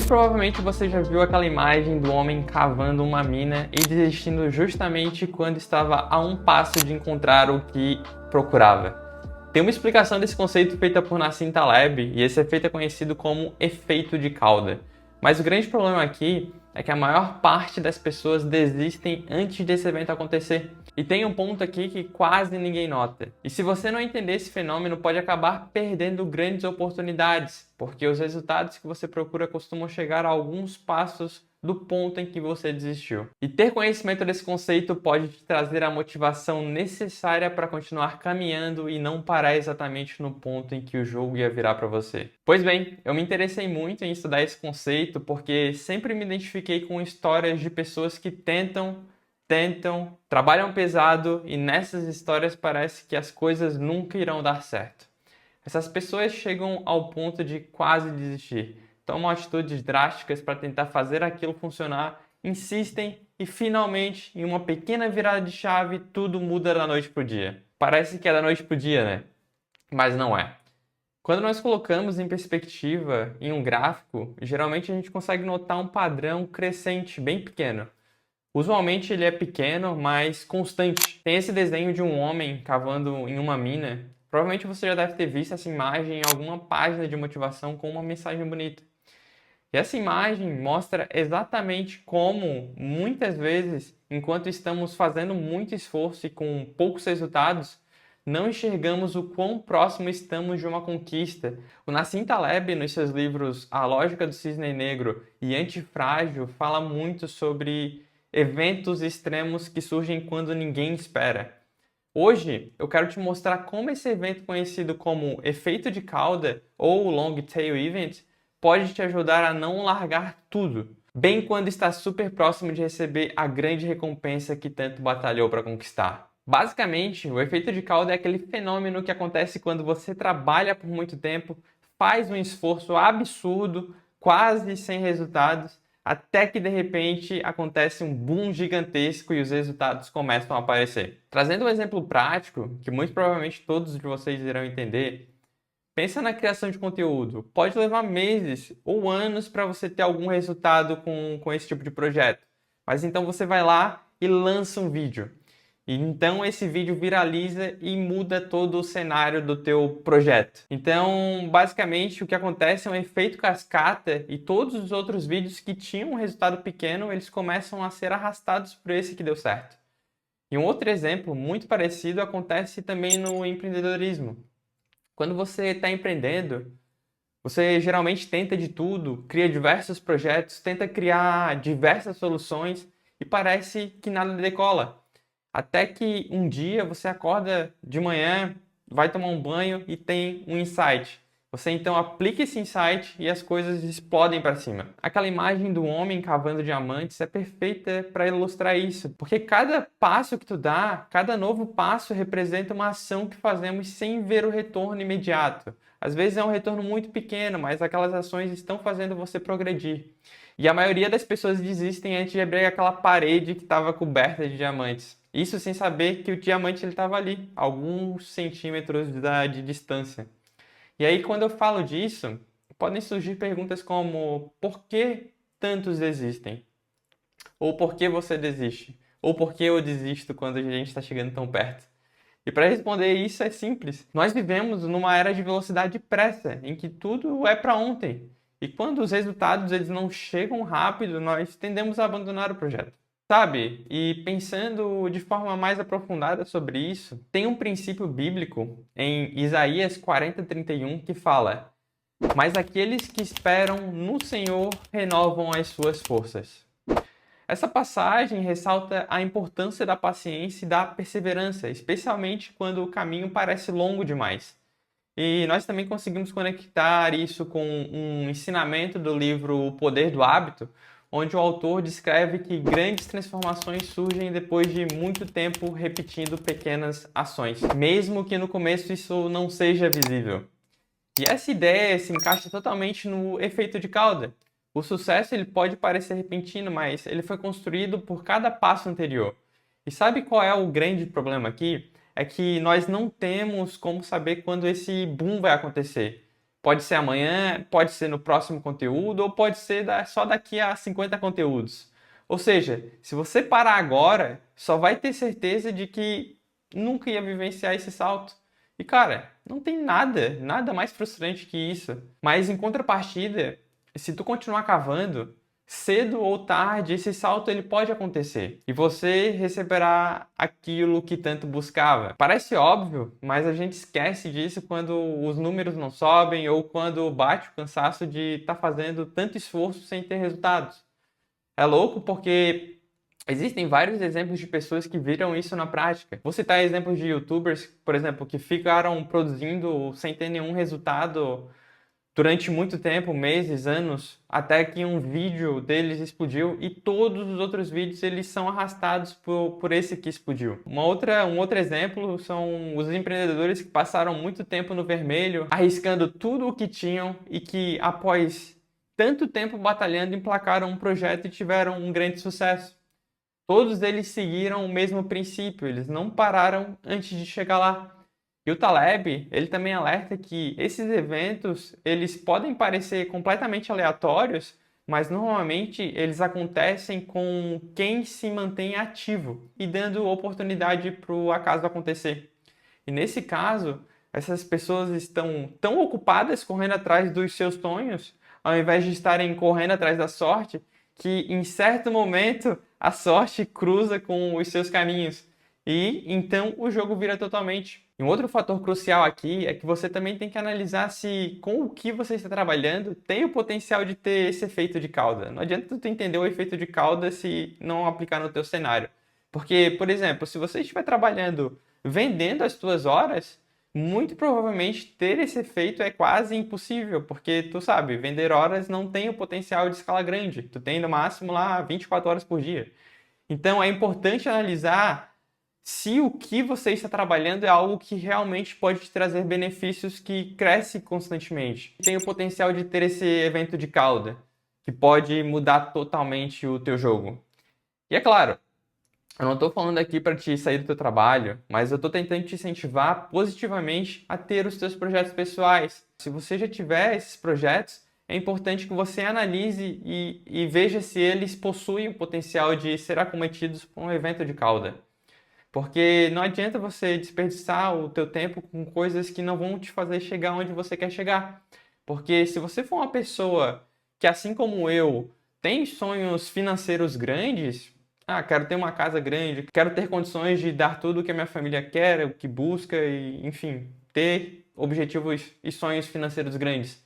Muito provavelmente você já viu aquela imagem do homem cavando uma mina e desistindo justamente quando estava a um passo de encontrar o que procurava. Tem uma explicação desse conceito feita por Nassim Taleb, e esse efeito é conhecido como efeito de cauda. Mas o grande problema aqui é que a maior parte das pessoas desistem antes desse evento acontecer. E tem um ponto aqui que quase ninguém nota. E se você não entender esse fenômeno, pode acabar perdendo grandes oportunidades, porque os resultados que você procura costumam chegar a alguns passos do ponto em que você desistiu. E ter conhecimento desse conceito pode te trazer a motivação necessária para continuar caminhando e não parar exatamente no ponto em que o jogo ia virar para você. Pois bem, eu me interessei muito em estudar esse conceito porque sempre me identifiquei com histórias de pessoas que tentam, trabalham pesado e nessas histórias parece que as coisas nunca irão dar certo. Essas pessoas chegam ao ponto de quase desistir, tomam atitudes drásticas para tentar fazer aquilo funcionar, insistem e finalmente, em uma pequena virada de chave, tudo muda da noite para o dia. Parece que é da noite para o dia, né? Mas não é. Quando nós colocamos em perspectiva em um gráfico, geralmente a gente consegue notar um padrão crescente bem pequeno. Usualmente ele é pequeno, mas constante. Tem esse desenho de um homem cavando em uma mina. Provavelmente você já deve ter visto essa imagem em alguma página de motivação com uma mensagem bonita. E essa imagem mostra exatamente como, muitas vezes, enquanto estamos fazendo muito esforço e com poucos resultados, não enxergamos o quão próximo estamos de uma conquista. O Nassim Taleb, nos seus livros A Lógica do Cisne Negro e Antifrágil, fala muito sobre eventos extremos que surgem quando ninguém espera. Hoje, eu quero te mostrar como esse evento conhecido como efeito de cauda ou long tail event pode te ajudar a não largar tudo, bem quando está super próximo de receber a grande recompensa que tanto batalhou para conquistar. Basicamente, o efeito de cauda é aquele fenômeno que acontece quando você trabalha por muito tempo, faz um esforço absurdo, quase sem resultados, até que de repente acontece um boom gigantesco e os resultados começam a aparecer. Trazendo um exemplo prático, que muito provavelmente todos de vocês irão entender, pensa na criação de conteúdo. Pode levar meses ou anos para você ter algum resultado com esse tipo de projeto. Mas então você vai lá e lança um vídeo. E então esse vídeo viraliza e muda todo o cenário do teu projeto. Então, basicamente, o que acontece é um efeito cascata e todos os outros vídeos que tinham um resultado pequeno, eles começam a ser arrastados por esse que deu certo. E um outro exemplo muito parecido acontece também no empreendedorismo. Quando você está empreendendo, você geralmente tenta de tudo, cria diversos projetos, tenta criar diversas soluções e parece que nada decola. Até que um dia você acorda de manhã, vai tomar um banho e tem um insight. Você então aplica esse insight e as coisas explodem para cima. Aquela imagem do homem cavando diamantes é perfeita para ilustrar isso, porque cada passo que tu dá, cada novo passo representa uma ação que fazemos sem ver o retorno imediato. Às vezes é um retorno muito pequeno, mas aquelas ações estão fazendo você progredir. E a maioria das pessoas desistem antes de abrir aquela parede que estava coberta de diamantes. Isso sem saber que o diamante estava ali, alguns centímetros de distância. E aí, quando eu falo disso, podem surgir perguntas como: por que tantos desistem? Ou por que você desiste? Ou por que eu desisto quando a gente está chegando tão perto? E para responder isso é simples. Nós vivemos numa era de velocidade e pressa, em que tudo é para ontem. E quando os resultados eles não chegam rápido, nós tendemos a abandonar o projeto. Sabe? E pensando de forma mais aprofundada sobre isso, tem um princípio bíblico em Isaías 40:31 que fala: mas aqueles que esperam no Senhor renovam as suas forças. Essa passagem ressalta a importância da paciência e da perseverança, especialmente quando o caminho parece longo demais. E nós também conseguimos conectar isso com um ensinamento do livro O Poder do Hábito, onde o autor descreve que grandes transformações surgem depois de muito tempo repetindo pequenas ações, mesmo que no começo isso não seja visível. E essa ideia se encaixa totalmente no efeito de cauda. O sucesso ele pode parecer repentino, mas ele foi construído por cada passo anterior. E sabe qual é o grande problema aqui? É que nós não temos como saber quando esse boom vai acontecer. Pode ser amanhã, pode ser no próximo conteúdo, ou pode ser só daqui a 50 conteúdos. Ou seja, se você parar agora, só vai ter certeza de que nunca ia vivenciar esse salto. E cara, não tem nada mais frustrante que isso. Mas em contrapartida, se tu continuar cavando, cedo ou tarde esse salto ele pode acontecer e você receberá aquilo que tanto buscava. Parece óbvio, mas a gente esquece disso quando os números não sobem ou quando bate o cansaço de estar fazendo tanto esforço sem ter resultados. É louco porque existem vários exemplos de pessoas que viram isso na prática. Vou citar exemplos de YouTubers, por exemplo, que ficaram produzindo sem ter nenhum resultado durante muito tempo, meses, anos, até que um vídeo deles explodiu e todos os outros vídeos eles são arrastados por esse que explodiu. Um outro exemplo são os empreendedores que passaram muito tempo no vermelho, arriscando tudo o que tinham e que após tanto tempo batalhando emplacaram um projeto e tiveram um grande sucesso. Todos eles seguiram o mesmo princípio, eles não pararam antes de chegar lá. E o Taleb, ele também alerta que esses eventos, eles podem parecer completamente aleatórios, mas normalmente eles acontecem com quem se mantém ativo e dando oportunidade para o acaso acontecer. E nesse caso, essas pessoas estão tão ocupadas correndo atrás dos seus sonhos, ao invés de estarem correndo atrás da sorte, que em certo momento a sorte cruza com os seus caminhos. E então o jogo vira totalmente. E um outro fator crucial aqui é que você também tem que analisar se com o que você está trabalhando tem o potencial de ter esse efeito de cauda. Não adianta tu entender o efeito de cauda se não aplicar no teu cenário. Porque, por exemplo, se você estiver trabalhando vendendo as tuas horas, muito provavelmente ter esse efeito é quase impossível, porque tu sabe, vender horas não tem o potencial de escala grande. Tu tem no máximo lá 24 horas por dia. Então é importante analisar se o que você está trabalhando é algo que realmente pode te trazer benefícios que cresce constantemente. Tem o potencial de ter esse evento de cauda, que pode mudar totalmente o teu jogo. E é claro, eu não estou falando aqui para te sair do teu trabalho, mas eu estou tentando te incentivar positivamente a ter os teus projetos pessoais. Se você já tiver esses projetos, é importante que você analise e veja se eles possuem o potencial de ser acometidos por um evento de cauda. Porque não adianta você desperdiçar o teu tempo com coisas que não vão te fazer chegar onde você quer chegar. Porque se você for uma pessoa que, assim como eu, tem sonhos financeiros grandes, quero ter uma casa grande, quero ter condições de dar tudo o que a minha família quer, o que busca, e, enfim, ter objetivos e sonhos financeiros grandes.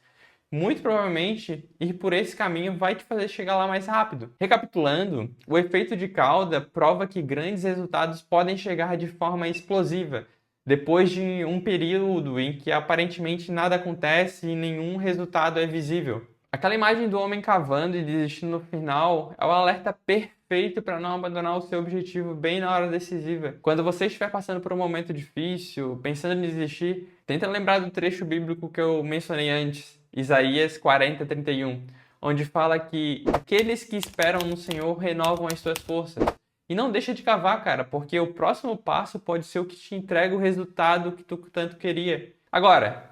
Muito provavelmente, ir por esse caminho vai te fazer chegar lá mais rápido. Recapitulando, o efeito de cauda prova que grandes resultados podem chegar de forma explosiva, depois de um período em que aparentemente nada acontece e nenhum resultado é visível. Aquela imagem do homem cavando e desistindo no final é o alerta perfeito para não abandonar o seu objetivo bem na hora decisiva. Quando você estiver passando por um momento difícil, pensando em desistir, tenta lembrar do trecho bíblico que eu mencionei antes. Isaías 40:31, onde fala que aqueles que esperam no Senhor renovam as suas forças. E não deixa de cavar, cara, porque o próximo passo pode ser o que te entrega o resultado que tu tanto queria. Agora,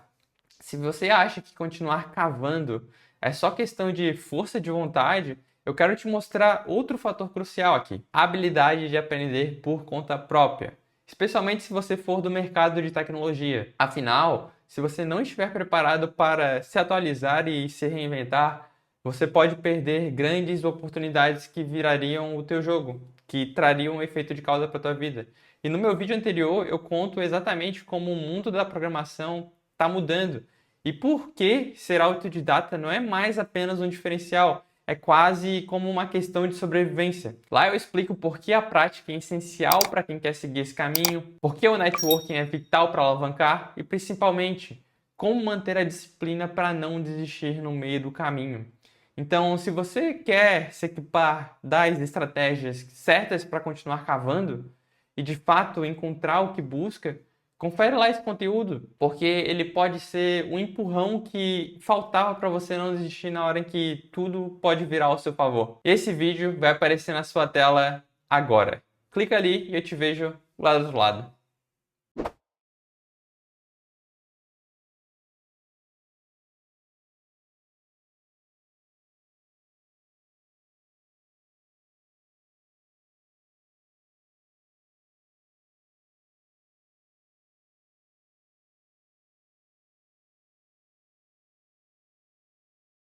se você acha que continuar cavando é só questão de força de vontade, eu quero te mostrar outro fator crucial aqui: a habilidade de aprender por conta própria, especialmente se você for do mercado de tecnologia. Afinal, se você não estiver preparado para se atualizar e se reinventar, você pode perder grandes oportunidades que virariam o teu jogo, que trariam um efeito de cauda para a tua vida. E no meu vídeo anterior eu conto exatamente como o mundo da programação está mudando e por que ser autodidata não é mais apenas um diferencial, é quase como uma questão de sobrevivência. Lá eu explico por que a prática é essencial para quem quer seguir esse caminho, por que o networking é vital para alavancar e, principalmente, como manter a disciplina para não desistir no meio do caminho. Então, se você quer se equipar das estratégias certas para continuar cavando e, de fato, encontrar o que busca, confere lá esse conteúdo, porque ele pode ser um empurrão que faltava para você não desistir na hora em que tudo pode virar ao seu favor. Esse vídeo vai aparecer na sua tela agora. Clica ali e eu te vejo lá do outro lado.